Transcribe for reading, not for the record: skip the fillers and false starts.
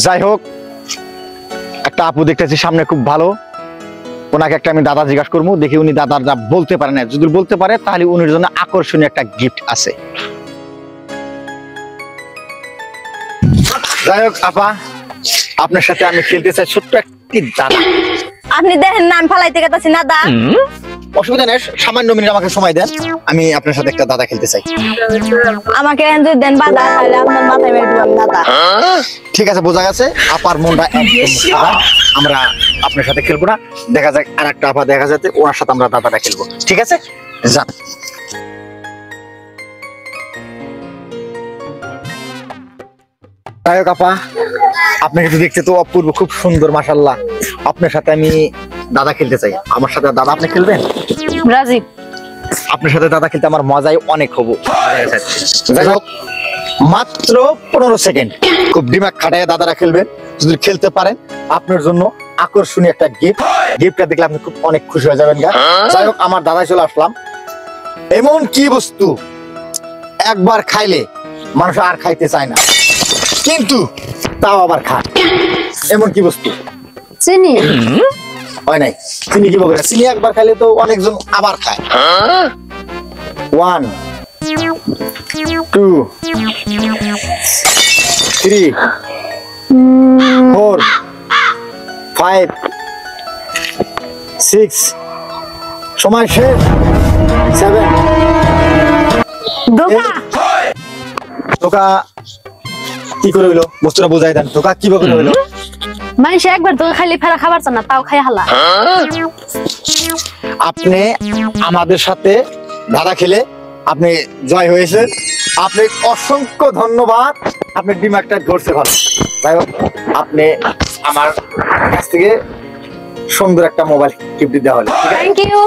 যাই হোক, একটা আপু দেখতেছি সামনে খুব ভালো, ওনাকে একটা আমি দাদা জিজ্ঞাসা করবো, দেখি উনি দাদার যা বলতে পারে না, যদি বলতে পারে তাহলে উনির জন্য আকর্ষণীয় একটা গিফট আছে। যাই হোক আপা, আপনার সাথে আমি খেলতে চাই ছোট্ট একটি দাদা। আপনি দেখেন নাম ফালাইতে গেতাছি না দা। অসুবিধা নেই, সামান্য মিনিট আমাকে সময় দেন, আমি আপনার সাথে একটা দাদা খেলতে চাই। আমাকে যদি দেন বাদা তাহলে আপনার মাথায় মেরে দিলাম দাদা। ঠিক আছে, বোঝা গেছে আপার মনটা একদম সাদা। আমরা আপনার সাথে খেলবো না, দেখা যাক আর একটা আপা দেখা যাচ্ছে, ওনার সাথে আমরা দাদাটা খেলবো। ঠিক আছে, যান। যাই হোক আপা, আপনাকে তো দেখতে তো অপূর্ব, খুব সুন্দর মাশাআল্লাহ। আপনার সাথে আমি দাদা খেলতে চাই, আমার সাথে দাদা আপনি খেলবেন? রাজীব, আপনার সাথে দাদা খেলতে আমার মজাই অনেক হবো। যাই হোক, মাত্র 15 সেকেন্ড, খুব দিমাগ খাটায় দাদারা খেলবেন। যদি খেলতে পারেন আপনার জন্য আকর্ষণীয় একটা গিফটটা দেখলে আপনি খুব অনেক খুশি হয়ে যাবেন। যাই হোক, আমার দাদায় চলে আসলাম। এমন কি বস্তু একবার খাইলে মানুষ আর খাইতে চায় না, কিন্তু তাও আবার খায়? এমন কি বস্তু? চিনি। হয় নাই, চিনি কি বলবো? চিনি একবার খাইলে তো অনেকজন আবার খায়। 1 2 3 4 5 6, সময় শেষ। 7। ধোকা। ধোকা কি করে হইলো? বস্তুটা বোঝাই দেন, ধোকা কিভাবে হইলো? মানুষ একবার ধোকা খাইলে ফেরা খাবার চান না, তাও খাই হালা। আপনি আমাদের সাথে দাদা খেলে আপনি জয় হয়েছেন, আপনি অসংখ্য ধন্যবাদ। আপনি ডিমাগটা ধরছে ভালো। যাই হোক, আপনি আমার কাছ থেকে সুন্দর একটা মোবাইল গিফট দেওয়া হলো। Thank you.